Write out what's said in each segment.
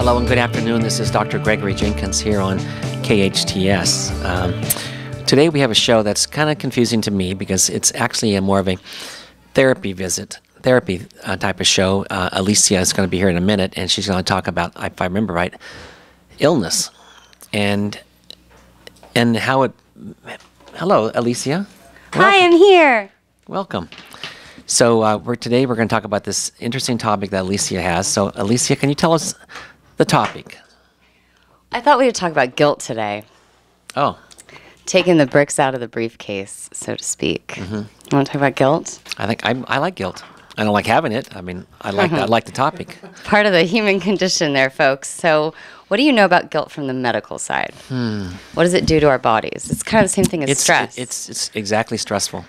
Hello and good afternoon. This is Dr. Gregory Jenkins here on KHTS. Today we have a show that's kind of confusing to me because it's actually more of a therapy type of show. Alicia is going to be here in a minute, and she's going to talk about, if I remember right, illness and how it... Hello, Alicia. Hi, I'm here. Welcome. So today we're going to talk about this interesting topic that Alicia has. So Alicia, can you tell us the topic? I thought we would talk about guilt today. Oh. Taking the bricks out of the briefcase, so to speak. Mm-hmm. You want to talk about guilt? I think I like guilt. I don't like having it. I mean, I like the topic. Part of the human condition there, folks. So what do you know about guilt from the medical side? What does it do to our bodies? It's kind of the same thing as stress. It's exactly stressful.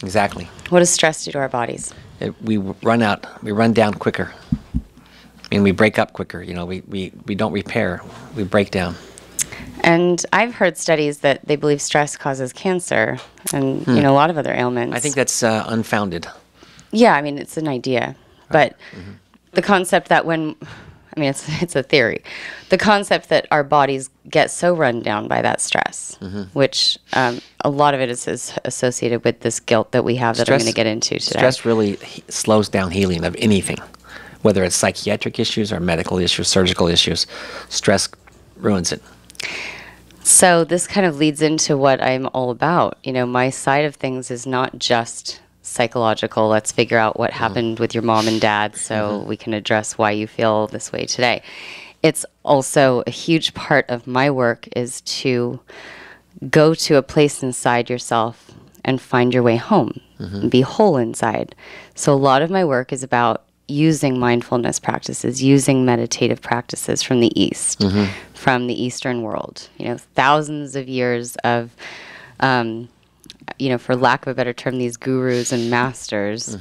Exactly. What does stress do to our bodies? We run down quicker. I mean, we break up quicker. You know, we don't repair. We break down. And I've heard studies that they believe stress causes cancer and a lot of other ailments. I think that's unfounded. Yeah, I mean, it's an idea. But the concept that it's a theory. The concept that our bodies get so run down by that stress, which a lot of it is associated with this guilt that we have that I'm going to get into today. Stress really slows down healing of anything, whether it's psychiatric issues or medical issues, surgical issues. Stress ruins it. So this kind of leads into what I'm all about. You know, my side of things is not just psychological. Let's figure out what happened with your mom and dad so we can address why you feel this way today. It's also a huge part of my work is to go to a place inside yourself and find your way home and be whole inside. So a lot of my work is about using mindfulness practices, using meditative practices from the East, from the Eastern world. You know, thousands of years of, for lack of a better term, these gurus and masters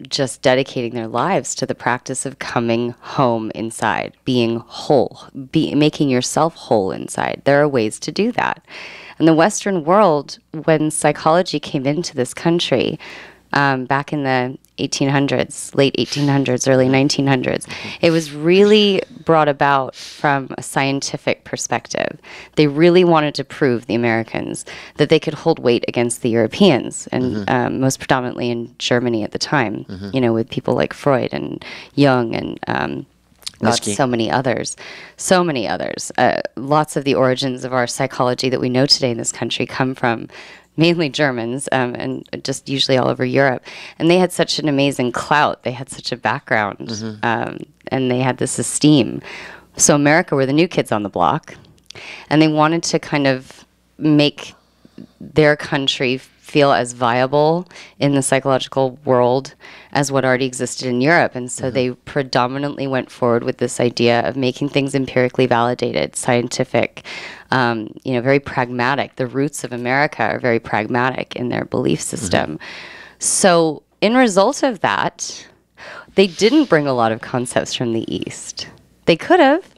just dedicating their lives to the practice of coming home inside, being whole, making yourself whole inside. There are ways to do that. In the Western world, when psychology came into this country, back in the 1800s, late 1800s, early 1900s, it was really brought about from a scientific perspective. They really wanted to prove, the Americans, that they could hold weight against the Europeans, and most predominantly in Germany at the time, with people like Freud and Jung and so many others. Lots of the origins of our psychology that we know today in this country come from mainly Germans, and just usually all over Europe. And they had such an amazing clout. They had such a background, and they had this esteem. So America were the new kids on the block, and they wanted to kind of make their country feel as viable in the psychological world as what already existed in Europe. And so they predominantly went forward with this idea of making things empirically validated, scientific, very pragmatic. The roots of America are very pragmatic in their belief system. So in result of that, they didn't bring a lot of concepts from the East. They could have.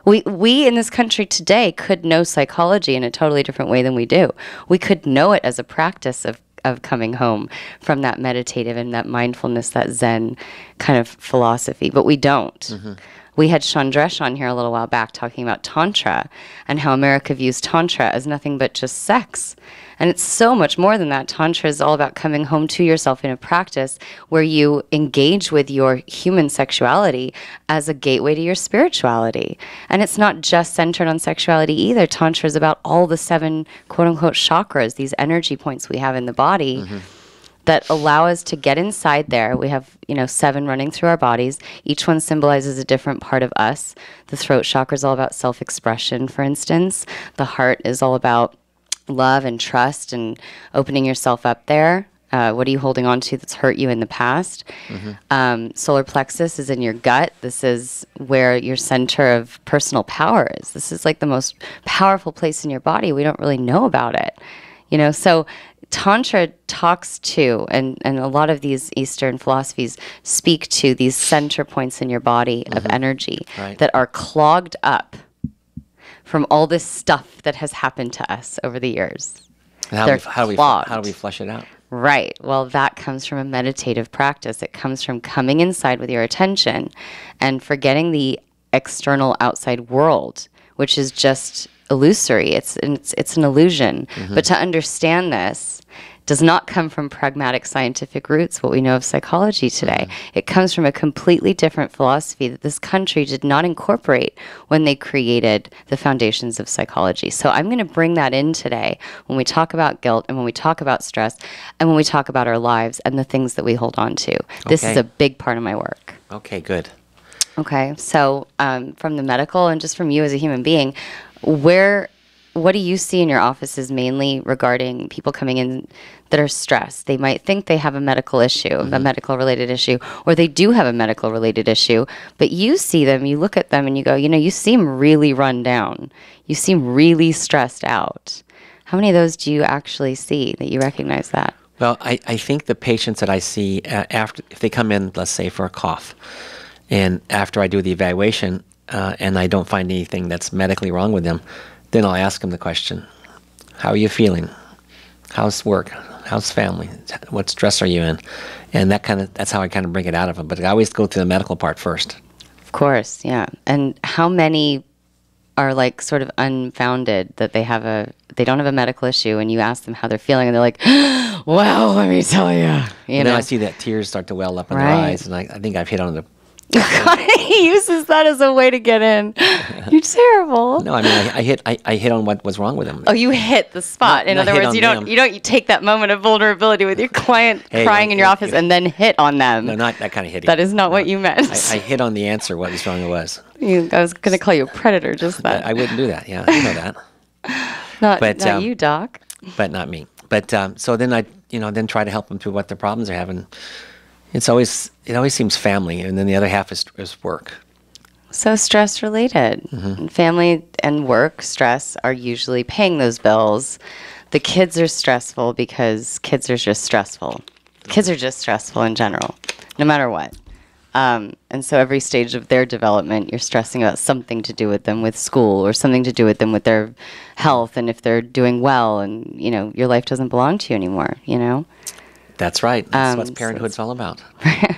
We in this country today could know psychology in a totally different way than we do. We could know it as a practice of coming home from that meditative and that mindfulness, that Zen kind of philosophy, but we don't. We had Chandresh on here a little while back talking about Tantra and how America views Tantra as nothing but just sex. And it's so much more than that. Tantra is all about coming home to yourself in a practice where you engage with your human sexuality as a gateway to your spirituality. And it's not just centered on sexuality either. Tantra is about all the 7 quote-unquote chakras, these energy points we have in the body that allow us to get inside there. We have, 7 running through our bodies. Each one symbolizes a different part of us. The throat chakra is all about self-expression, for instance. The heart is all about love and trust and opening yourself up there. What are you holding on to that's hurt you in the past? Solar plexus is in your gut. This is where your center of personal power is. This is like the most powerful place in your body. We don't really know about it. So Tantra talks to, and a lot of these Eastern philosophies speak to these center points in your body of energy that are clogged up from all this stuff that has happened to us over the years. How do we flush it out? Right. Well, that comes from a meditative practice. It comes from coming inside with your attention and forgetting the external outside world, which is just illusory. It's an illusion. But to understand this does not come from pragmatic scientific roots, what we know of psychology today. It comes from a completely different philosophy that this country did not incorporate when they created the foundations of psychology. So I'm going to bring that in today when we talk about guilt and when we talk about stress and when we talk about our lives and the things that we hold on to. This is a big part of my work. Okay, good. Okay, so from the medical and just from you as a human being, what do you see in your offices mainly regarding people coming in that are stressed? They might think they have a medical issue, a medical-related issue, or they do have a medical-related issue, but you see them, you look at them, and you go, you seem really run down. You seem really stressed out. How many of those do you actually see that you recognize that? Well, I think the patients that I see, if they come in, let's say, for a cough, and after I do the evaluation and I don't find anything that's medically wrong with them, then I'll ask them the question, how are you feeling? How's work? How's family? What stress are you in? And that's how I kind of bring it out of them. But I always go through the medical part first. Of course, yeah. And how many are like sort of unfounded that they don't have a medical issue and you ask them how they're feeling and they're like, well, let me tell you. Then I see that tears start to well up in their eyes, and I think I've hit on the... He uses that as a way to get in. You're terrible. No, I mean I hit on what was wrong with him. Oh, you hit the spot. In other words, you take that moment of vulnerability with your client crying in your office and then hit on them. No, not that kind of hitting. That is not what you meant. I hit on the answer. What was wrong it was. I was going to call you a predator. Just that. I wouldn't do that. Yeah, you know that. Not you, Doc. But not me. But so then I then try to help them through what their problems are having. It always seems family, and then the other half is work. So stress related. Family and work stress are usually paying those bills. The kids are stressful because kids are just stressful. Kids are just stressful in general, no matter what. And so every stage of their development, you're stressing about something to do with them with school or something to do with them with their health and if they're doing well and, your life doesn't belong to you anymore, That's right. That's what parenthood's all about.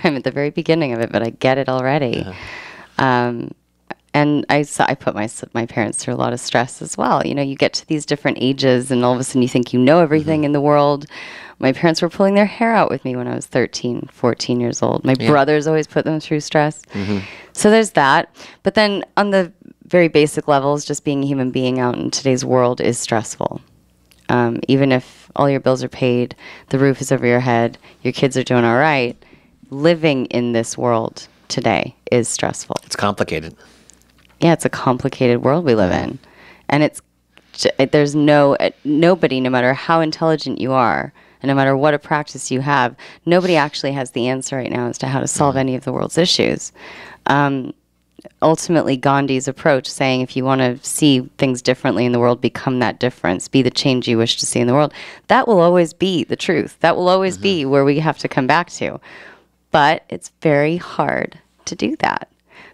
I'm at the very beginning of it, but I get it already. And I put my parents through a lot of stress as well. You get to these different ages, and all of a sudden you think you know everything in the world. My parents were pulling their hair out with me when I was 13, 14 years old. My brothers always put them through stress. So there's that. But then on the very basic levels, just being a human being out in today's world is stressful. Even if all your bills are paid, the roof is over your head, your kids are doing all right, living in this world today is stressful. It's complicated. Yeah, it's a complicated world we live in. And there's nobody, no matter how intelligent you are, and no matter what a practice you have, nobody actually has the answer right now as to how to solve any of the world's issues. Ultimately, Gandhi's approach, saying if you want to see things differently in the world, become that difference, be the change you wish to see in the world, that will always be the truth. That will always be where we have to come back to. But it's very hard to do that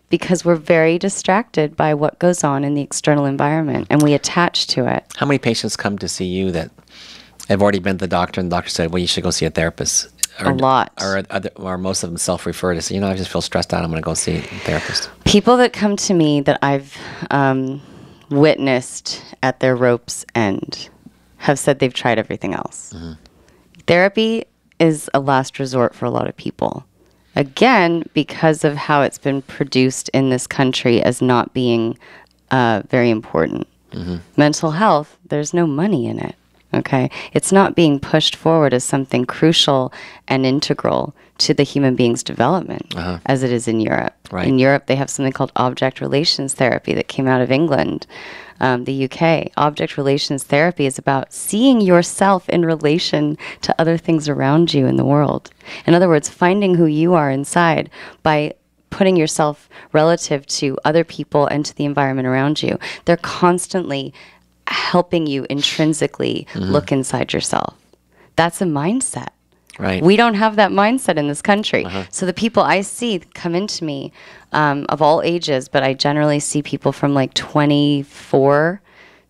because we're very distracted by what goes on in the external environment, and we attach to it. How many patients come to see you that have already been to the doctor, and the doctor said, well, you should go see a therapist? A lot. Or most of them self-refer to say, I just feel stressed out, I'm going to go see a therapist. People that come to me that I've witnessed at their rope's end have said they've tried everything else. Therapy is a last resort for a lot of people. Again, because of how it's been produced in this country as not being very important. Mental health, there's no money in it. Okay, it's not being pushed forward as something crucial and integral to the human being's development as it is in Europe. Right. In Europe, they have something called object relations therapy that came out of England, the UK. Object relations therapy is about seeing yourself in relation to other things around you in the world. In other words, finding who you are inside by putting yourself relative to other people and to the environment around you. They're constantly helping you intrinsically look inside yourself. That's a mindset. Right. We don't have that mindset in this country. So the people I see come into me of all ages, but I generally see people from like 24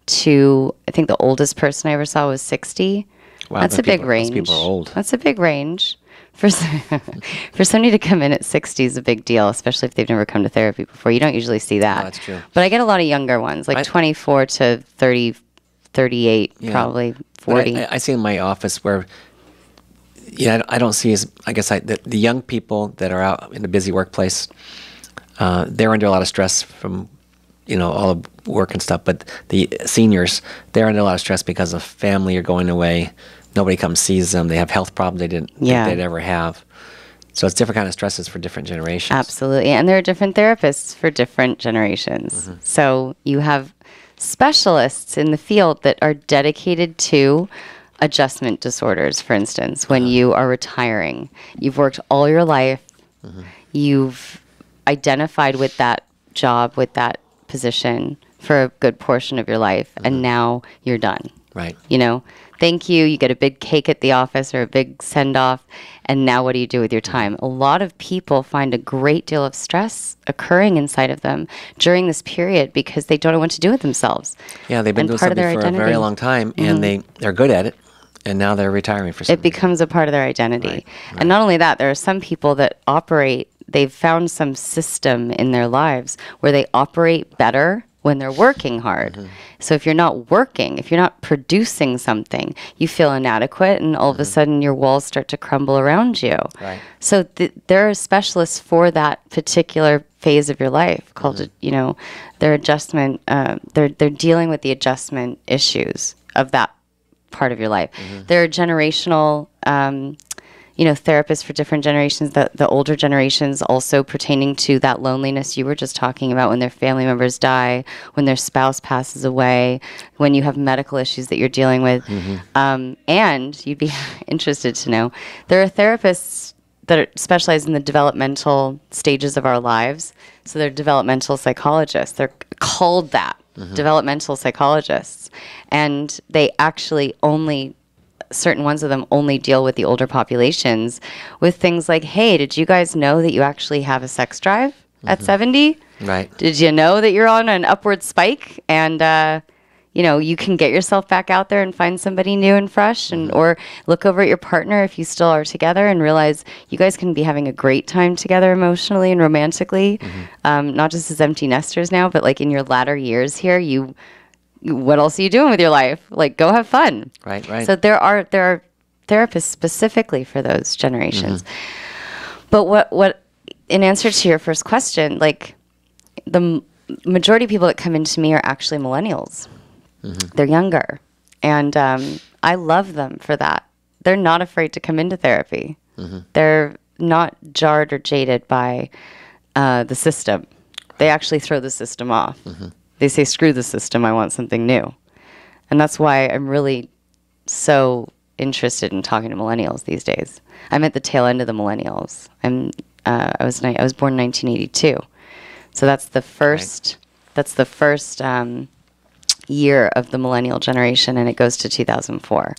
to, I think the oldest person I ever saw was 60. Wow, That's a big range. Those people are old. That's a big range. for somebody to come in at 60 is a big deal, especially if they've never come to therapy before. You don't usually see that. No, that's true. But I get a lot of younger ones, like 24 to 30, 38, probably 40. I see in my office where, I don't see the young people that are out in a busy workplace, they're under a lot of stress from, all the work and stuff. But the seniors, they're under a lot of stress because of family are going away. Nobody comes sees them. They have health problems they didn't think they'd ever have. So it's different kind of stresses for different generations. Absolutely. And there are different therapists for different generations. Mm-hmm. So you have specialists in the field that are dedicated to adjustment disorders, for instance, when you are retiring. You've worked all your life. Mm-hmm. You've identified with that job, with that position for a good portion of your life, and now you're done. Right. Thank you. You get a big cake at the office or a big send-off, and now what do you do with your time? A lot of people find a great deal of stress occurring inside of them during this period because they don't know what to do with themselves. Yeah, they've been doing something for a very long time, and they're good at it, and now they're retiring for something. It becomes a part of their identity. Right. And not only that, there are some people that they've found some system in their lives where they operate better when they're working hard. Mm-hmm. So if you're not working, if you're not producing something, you feel inadequate, and all of a sudden your walls start to crumble around you. Right. So there are specialists for that particular phase of your life called, their adjustment. They're dealing with the adjustment issues of that part of your life. Mm-hmm. There are generational therapists for different generations, the older generations also pertaining to that loneliness you were just talking about when their family members die, when their spouse passes away, when you have medical issues that you're dealing with. Mm-hmm. And you'd be interested to know, there are therapists that specialize in the developmental stages of our lives. So they're developmental psychologists. They're called that, developmental psychologists. And they actually certain ones of them only deal with the older populations with things like, hey, did you guys know that you actually have a sex drive at 70? Right. Did you know that you're on an upward spike and, you can get yourself back out there and find somebody new and fresh or look over at your partner if you still are together and realize you guys can be having a great time together emotionally and romantically, not just as empty nesters now, but like in your latter years here, what else are you doing with your life? Like, go have fun. Right. So there are therapists specifically for those generations. But what in answer to your first question, like the majority of people that come into me are actually millennials. They're younger, and I love them for that. They're not afraid to come into therapy. They're not jarred or jaded by the system. They actually throw the system off. They say, screw the system, I want something new. And that's why I'm really so interested in talking to millennials these days. I'm at the tail end of the millennials. I was born in 1982. So that's the first year of the millennial generation, and it goes to 2004.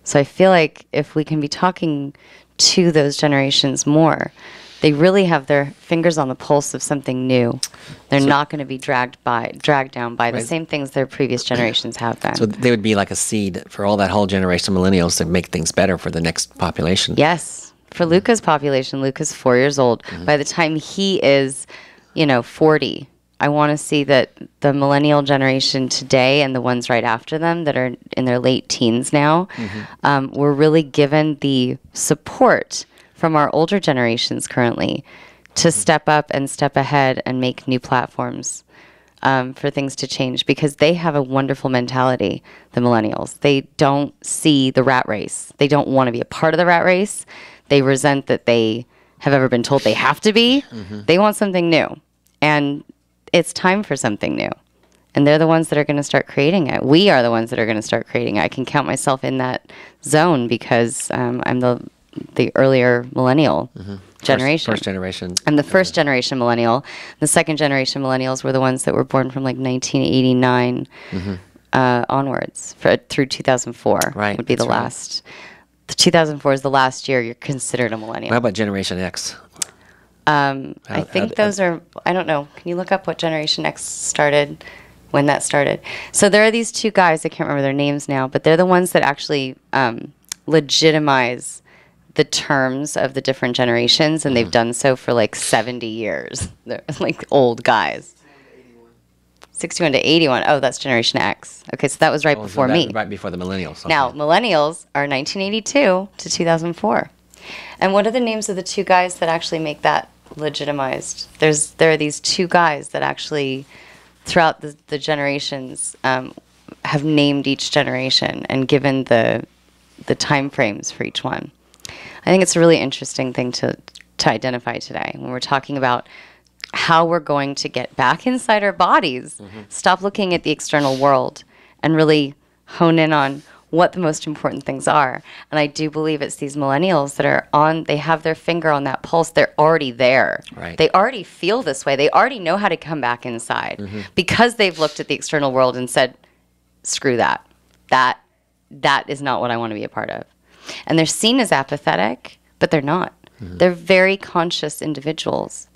So I feel like if we can be talking to those generations more, they really have their fingers on the pulse of something new. They're not going to be dragged down by the same things their previous generations have been. So they would be like a seed for all that whole generation of millennials to make things better for the next population. Yes. For Luca's population, Luca's 4 years old. By the time he is, 40, I want to see that the millennial generation today and the ones right after them that are in their late teens now, were really given the support from our older generations currently to step up and step ahead and make new platforms for things to change, because they have a wonderful mentality, the millennials. They don't see the rat race. They don't want to be a part of the rat race. They resent that they have ever been told they have to be. They want something new. And it's time for something new. And they're the ones that are going to start creating it. We are the ones that are going to start creating it. I can count myself in that zone because I'm the earlier millennial generation. First generation. I'm the first generation millennial. The second generation millennials were the ones that were born from like 1989 onwards through 2004. Right. Would be the last. The 2004 is the last year you're considered a millennial. How about Generation X? I think those are, I don't know. Can you look up what Generation X started, when that started? So there are these two guys, I can't remember their names now, but they're the ones that actually legitimize the terms of the different generations, and they've done so for like 70 years. They're like old guys. 61 to 81. Oh, that's Generation X. Okay, so that was right before me. Right before the millennials. Okay. Now, millennials are 1982 to 2004. And what are the names of the two guys that actually make that legitimized? There are these two guys that actually, throughout the generations, have named each generation and given the time frames for each one. I think it's a really interesting thing to identify today when we're talking about how we're going to get back inside our bodies, stop looking at the external world, and really hone in on what the most important things are. And I do believe it's these millennials that are they have their finger on that pulse. They're already there. Right. They already feel this way. They already know how to come back inside because they've looked at the external world and said, screw that. That is not what I want to be a part of. And they're seen as apathetic, but they're not. They're very conscious individuals.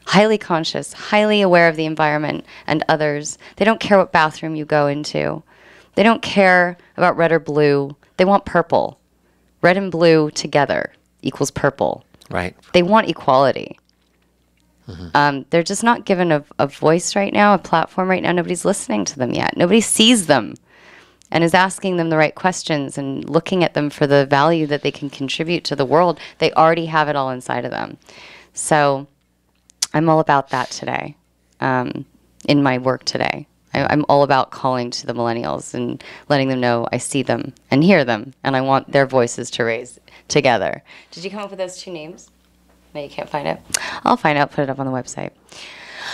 Highly conscious, highly aware of the environment and others. They don't care what bathroom you go into. They don't care about red or blue. They want purple. Red and blue together equals purple. Right. They want equality. They're just not given a voice right now, a platform right now. Nobody's listening to them yet. Nobody sees them and is asking them the right questions and looking at them for the value that they can contribute to the world. They already have it all inside of them. So I'm all about that today, in my work today. I'm all about calling to the millennials and letting them know I see them and hear them, and I want their voices to raise together. Did you come up with those two names? No, you can't find it? I'll find out, put it up on the website.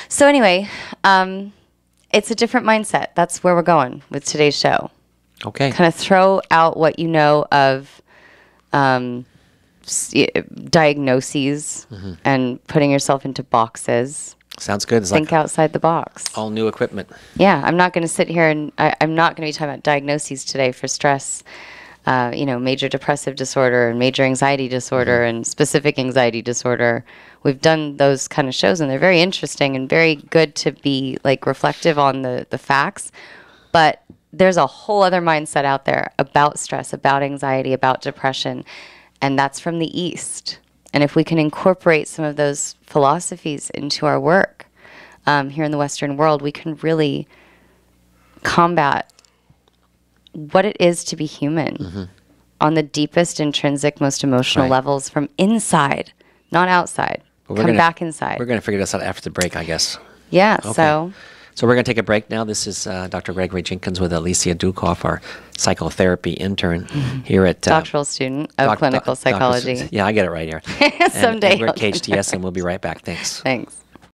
So anyway, it's a different mindset. That's where we're going with today's show. Okay. Kind of throw out what you know of diagnoses and putting yourself into boxes. Sounds good. It's Think like outside the box. all new equipment. Yeah, I'm not going to sit here and I'm not going to be talking about diagnoses today for stress, major depressive disorder and major anxiety disorder and specific anxiety disorder. We've done those kind of shows, and they're very interesting and very good to be like reflective on the facts. But there's a whole other mindset out there about stress, about anxiety, about depression, and that's from the East. And if we can incorporate some of those philosophies into our work here in the Western world, we can really combat what it is to be human on the deepest, intrinsic, most emotional levels from inside, not outside. Come back inside. We're going to figure this out after the break, I guess. Yeah, Okay. So we're going to take a break now. This is Dr. Gregory Jenkins with Alicia Dukov, our psychotherapy intern here at... Doctoral student of clinical psychology. Yeah, I get it right here. Someday. And we're at KHTS, and we'll be right back. Thanks. Thanks.